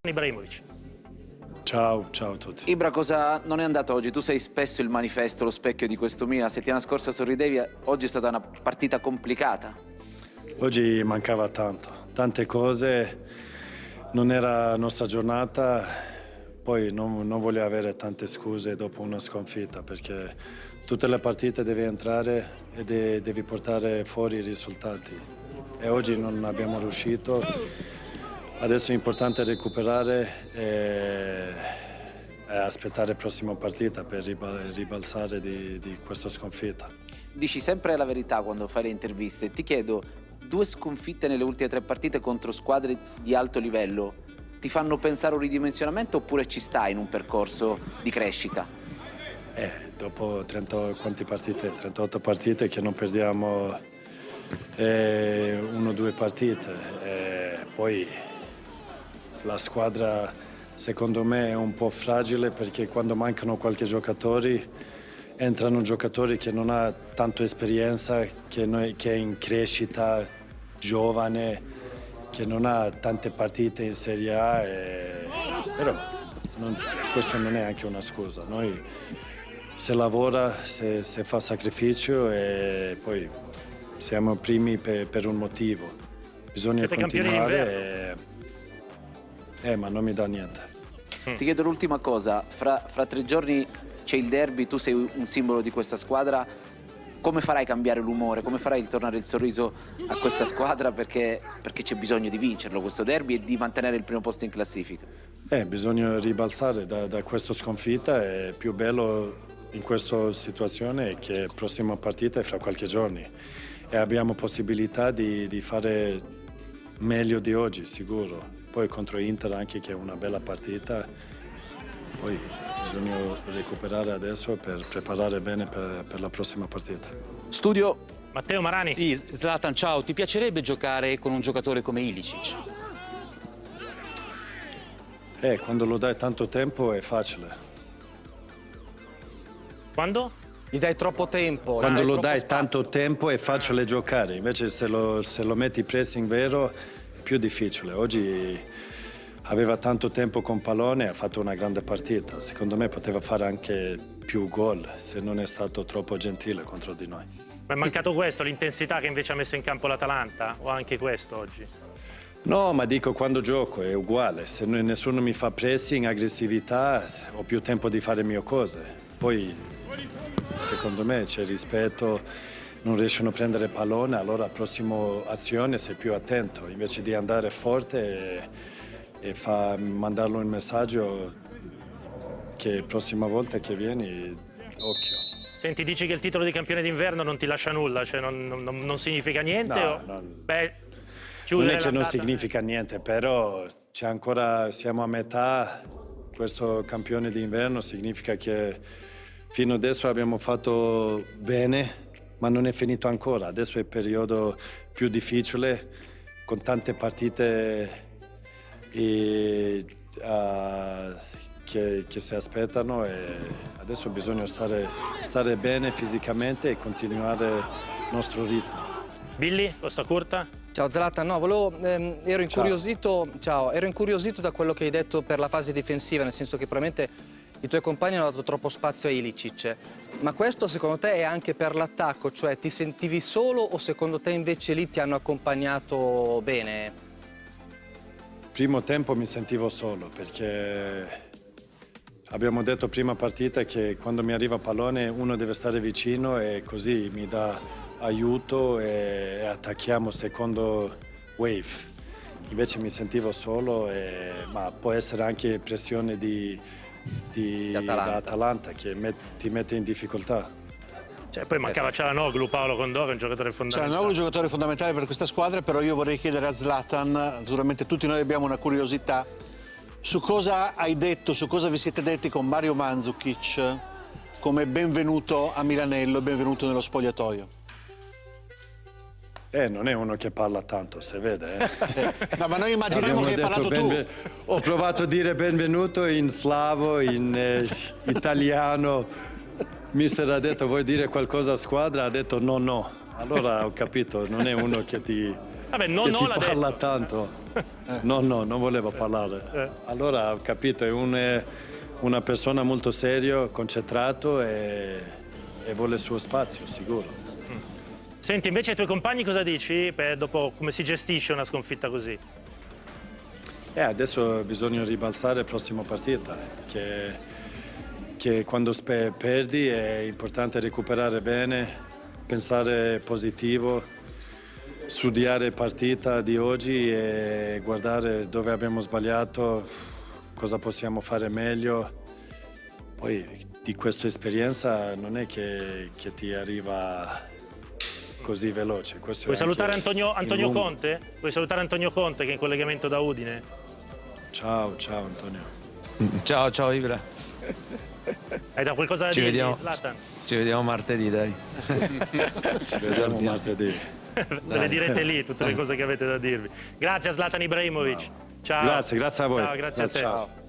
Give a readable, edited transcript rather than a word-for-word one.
Ibrahimovic. Ciao a tutti. Ibra, cosa non è andato oggi? Tu sei spesso il manifesto, lo specchio di questo Milan. La settimana scorsa sorridevi, oggi è stata una partita complicata. Oggi mancava tante cose, non era la nostra giornata, poi non voglio avere tante scuse dopo una sconfitta, perché tutte le partite devi entrare e devi portare fuori i risultati. E oggi non abbiamo riuscito. Adesso è importante recuperare e aspettare la prossima partita per ribalzare di questa sconfitta. Dici sempre la verità quando fai le interviste. Ti chiedo, 2 sconfitte nelle ultime 3 partite contro squadre di alto livello ti fanno pensare a un ridimensionamento oppure ci stai in un percorso di crescita? Dopo 38 partite che non perdiamo 1 o 2 partite, poi la squadra secondo me è un po' fragile perché quando mancano qualche giocatore entrano giocatori che non hanno tanto esperienza, che è in crescita, giovane, che non ha tante partite in Serie A, però questo non è anche una scusa. Noi se lavora, se fa sacrificio e poi siamo primi per un motivo. Bisogna Siete continuare ma non mi dà niente. Ti chiedo l'ultima cosa, fra 3 giorni c'è il derby, tu sei un simbolo di questa squadra, come farai a cambiare l'umore, come farai a ritornare il sorriso a questa squadra perché c'è bisogno di vincerlo questo derby e di mantenere il primo posto in classifica? Bisogna ribalzare da questa sconfitta, è più bello in questa situazione che la prossima partita è fra qualche giorno e abbiamo possibilità di fare meglio di oggi, sicuro. Poi contro Inter anche che è una bella partita, poi bisogna recuperare adesso per preparare bene per la prossima partita. Studio. Matteo Marani. Sì, Zlatan, ciao. Ti piacerebbe giocare con un giocatore come Ilicic? Quando lo dai tanto tempo è facile. Quando? Gli dai troppo tempo. Quando lo dai spazio. tanto tempo è facile giocare, invece se lo metti pressing vero è più difficile. Oggi aveva tanto tempo con pallone e ha fatto una grande partita. Secondo me poteva fare anche più gol se non è stato troppo gentile contro di noi. Ma è mancato questo, l'intensità che invece ha messo in campo l'Atalanta? O anche questo oggi? No, ma dico quando gioco è uguale. Se nessuno mi fa pressing, aggressività, ho più tempo di fare le mie cose. Poi, secondo me, c'è rispetto, non riescono a prendere pallone, allora la prossima azione sei più attento. Invece di andare forte e mandarlo un messaggio che la prossima volta che vieni, occhio. Senti, dici che il titolo di campione d'inverno non ti lascia nulla, cioè non significa niente? No, non è che non significa niente, però c'è ancora, siamo a metà. Questo campione d'inverno significa che fino adesso abbiamo fatto bene, ma non è finito ancora. Adesso è il periodo più difficile, con tante partite che si aspettano e adesso bisogna stare bene fisicamente e continuare il nostro ritmo. Billy, Costa Curta? Ciao Zlatan, no, ero incuriosito da quello che hai detto per la fase difensiva, nel senso che probabilmente i tuoi compagni hanno dato troppo spazio a Ilicic. Ma questo secondo te è anche per l'attacco? Cioè ti sentivi solo o secondo te invece lì ti hanno accompagnato bene? Primo tempo mi sentivo solo perché abbiamo detto prima partita che quando mi arriva pallone uno deve stare vicino e così mi dà aiuto e attacchiamo secondo wave. Invece mi sentivo solo, ma può essere anche pressione di Atalanta che ti mette in difficoltà. Cioè, poi mancava Çalhanoğlu, Paolo Condò, un giocatore fondamentale. Çalhanoğlu è un giocatore fondamentale per questa squadra, però io vorrei chiedere a Zlatan, naturalmente tutti noi abbiamo una curiosità, su cosa hai detto, su cosa vi siete detti con Mario Mandžukić come benvenuto a Milanello e benvenuto nello spogliatoio. Non è uno che parla tanto, si vede. No, ma noi immaginiamo che hai parlato tu. Ho provato a dire benvenuto in slavo, in italiano. Mister ha detto vuoi dire qualcosa a squadra? Ha detto no. Allora ho capito, non è uno che ti Vabbè, che no, ti l'ha parla detto. tanto. No, non volevo parlare. Allora ho capito, è una persona molto seria, concentrato e vuole il suo spazio, sicuro. Senti, invece ai tuoi compagni cosa dici? Dopo come si gestisce una sconfitta così? Adesso bisogna ribalzare la prossima partita, che quando perdi è importante recuperare bene, pensare positivo, studiare la partita di oggi e guardare dove abbiamo sbagliato, cosa possiamo fare meglio. Poi di questa esperienza non è che ti arriva così veloce. Questo Vuoi è anche salutare Antonio in lungo. Conte? Vuoi salutare Antonio Conte che è in collegamento da Udine? Ciao Antonio. Ciao Ibra. Hai da qualcosa da Ci dirgli, vediamo. Zlatan? Ci vediamo martedì, dai. Ci vediamo martedì. Ve le direte lì tutte le cose che avete da dirvi. Grazie a Zlatan Ibrahimovic. Ciao. Grazie a voi. Ciao, grazie a te. Ciao.